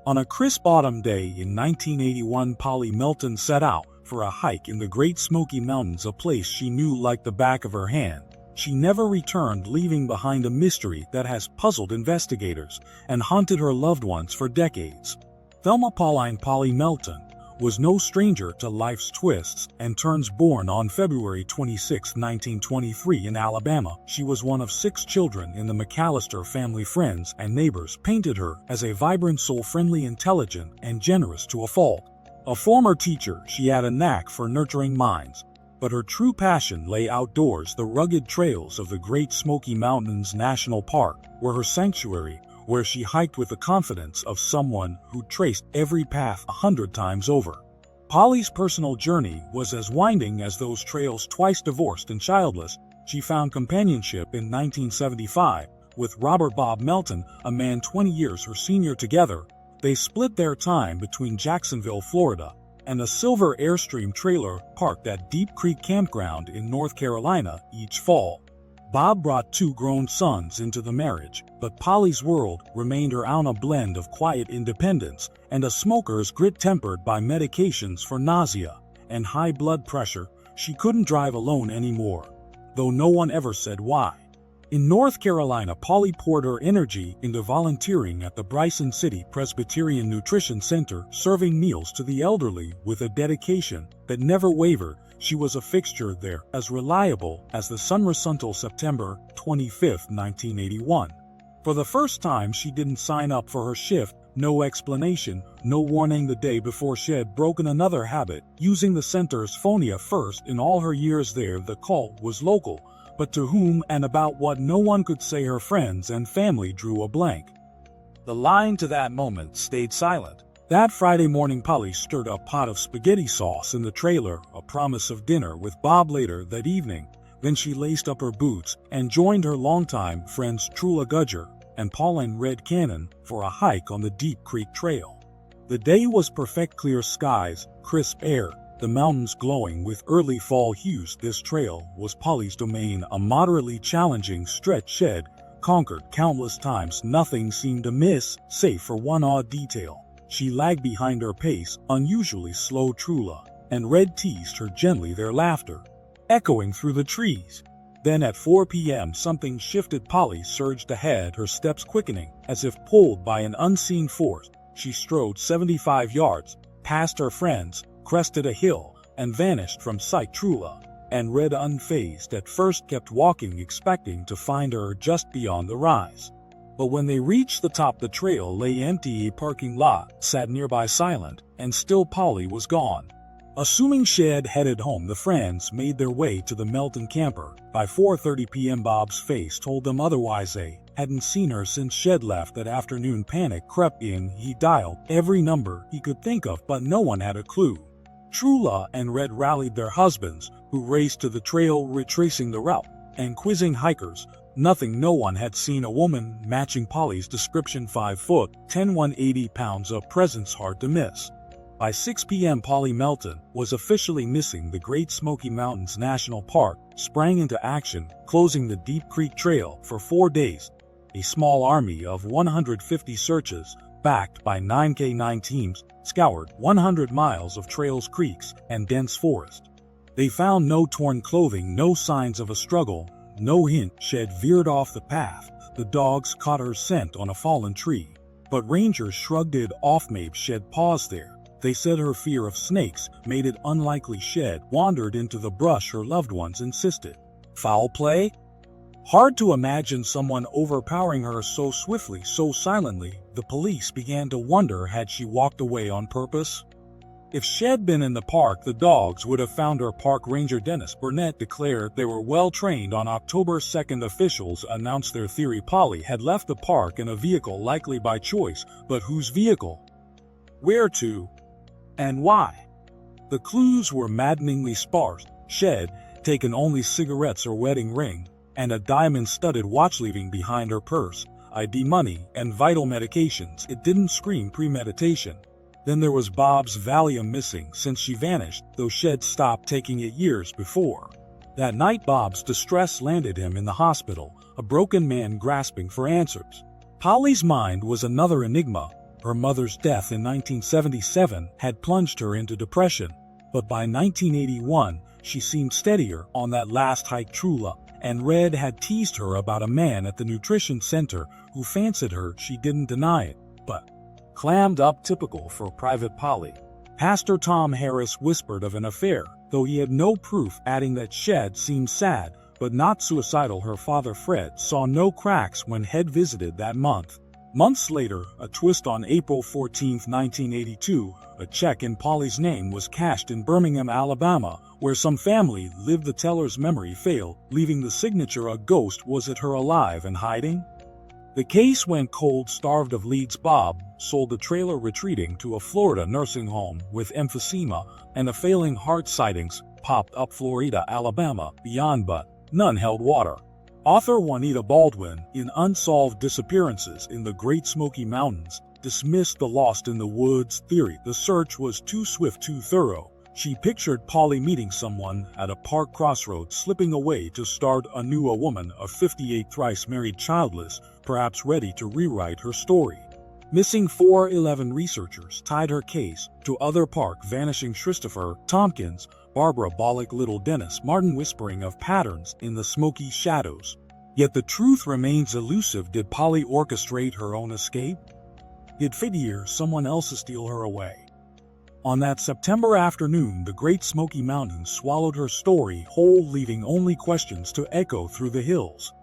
On a crisp autumn day in 1981, Polly Melton set out for a hike in the Great Smoky Mountains, a place she knew like the back of her hand. She never returned, leaving behind a mystery that has puzzled investigators and haunted her loved ones for decades. Thelma Pauline Polly Melton was no stranger to life's twists and turns. Born on February 26, 1923 in Alabama, she was one of 6 children in the McAllister family. Friends and neighbors painted her as a vibrant soul, friendly, intelligent, and generous to a fault. A former teacher, she had a knack for nurturing minds, but her true passion lay outdoors. The rugged trails of the Great Smoky Mountains National Park were her sanctuary, where she hiked with the confidence of someone who traced every path 100 times over. Polly's personal journey was as winding as those trails. Twice divorced and childless, she found companionship in 1975 with Robert Bob Melton, a man 20 years her senior. Together, they split their time between Jacksonville, Florida, and a Silver Airstream trailer parked at Deep Creek Campground in North Carolina each fall. Bob brought 2 grown sons into the marriage, but Polly's world remained her own, a blend of quiet independence and a smoker's grit tempered by medications for nausea and high blood pressure. She couldn't drive alone anymore, though no one ever said why. In North Carolina, Polly poured her energy into volunteering at the Bryson City Presbyterian Nutrition Center, serving meals to the elderly with a dedication that never wavered. She was a fixture there, as reliable as the sun. Until September 25, 1981. For the first time, she didn't sign up for her shift. No explanation, no warning. The day before, she had broken another habit, using the center's phonia. First in all her years there, the call was local, but to whom and about what no one could say. Her friends and family drew a blank. The line to that moment stayed silent. That Friday morning, Polly stirred a pot of spaghetti sauce in the trailer, a promise of dinner with Bob later that evening. Then she laced up her boots and joined her longtime friends Trula Gudger and Pauline Red Cannon for a hike on the Deep Creek Trail. The day was perfect: clear skies, crisp air, the mountains glowing with early fall hues. This trail was Polly's domain, a moderately challenging stretch shed conquered countless times. Nothing seemed amiss, save for one odd detail. She lagged behind her pace, unusually slow. Trula and Red teased her gently, their laughter echoing through the trees. Then at 4 p.m. something shifted. Polly surged ahead, her steps quickening as if pulled by an unseen force. She strode 75 yards, past her friends, crested a hill, and vanished from sight. Trula and Red, unfazed at first, kept walking, expecting to find her just beyond the rise. But when they reached the top, the trail lay empty. A parking lot sat nearby, silent, and still. Polly was gone. Assuming she had headed home, the friends made their way to the Melton camper. By 4:30 p.m. Bob's face told them otherwise. They hadn't seen her since she'd left that afternoon. Panic crept in. He dialed every number he could think of, but no one had a clue. Trula and Red rallied their husbands, who raced to the trail, retracing the route and quizzing hikers. Nothing. No one had seen a woman matching Polly's description. 5 foot, 10, 180 pounds, a presence hard to miss. By 6 p.m. Polly Melton was officially missing. The Great Smoky Mountains National Park sprang into action, closing the Deep Creek Trail for 4 days. A small army of 150 searchers, backed by 9K9 teams, scoured 100 miles of trails, creeks, and dense forest. They found no torn clothing, no signs of a struggle, no hint she had veered off the path. The dogs caught her scent on a fallen tree, but rangers shrugged it off. Maybe she'd paused there. They said her fear of snakes made it unlikely she'd wandered into the brush. Her loved ones insisted. Foul play? Hard to imagine someone overpowering her so swiftly, so silently. The police began to wonder, had she walked away on purpose? If she'd been in the park, the dogs would have found her. Park Ranger Dennis Burnett declared they were well trained. On October 2nd, officials announced their theory: Polly had left the park in a vehicle, likely by choice, but whose vehicle? Where to? And why? The clues were maddeningly sparse. She'd taken only cigarettes, her wedding ring, and a diamond-studded watch, leaving behind her purse, ID, money, and vital medications. It didn't scream premeditation. Then there was Bob's Valium, missing since she vanished, though she'd stopped taking it years before. That night, Bob's distress landed him in the hospital, a broken man grasping for answers. Polly's mind was another enigma. Her mother's death in 1977 had plunged her into depression, but by 1981, she seemed steadier on that last hike true love, and Red had teased her about a man at the nutrition center who fancied her. She didn't deny it, but clammed up, typical for Private Polly. Pastor Tom Harris whispered of an affair, though he had no proof, adding that Shed seemed sad, but not suicidal. Her father Fred saw no cracks when Head visited that month. Months later, a twist: on April 14, 1982, a check in Polly's name was cashed in Birmingham, Alabama, where some family lived. The teller's memory failed, leaving the signature a ghost. Was it her alive and hiding? The case went cold. Starved of leads, Bob sold the trailer, retreating to a Florida nursing home with emphysema and a failing heart. Sightings popped up Florida, Alabama, beyond, but none held water. Author Juanita Baldwin, in Unsolved Disappearances in the Great Smoky Mountains, dismissed the lost in the woods theory. The search was too swift, too thorough. She pictured Polly meeting someone at a park crossroads, slipping away to start anew, a woman of 58, thrice married, childless, perhaps ready to rewrite her story. Missing 411 researchers tied her case to other park vanishing: Christopher Tompkins, Barbara Bollock, little Dennis Martin, whispering of patterns in the smoky shadows. Yet the truth remains elusive. Did Polly orchestrate her own escape? Did fate or someone else steal her away? On that September afternoon, the Great Smoky Mountains swallowed her story whole, leaving only questions to echo through the hills.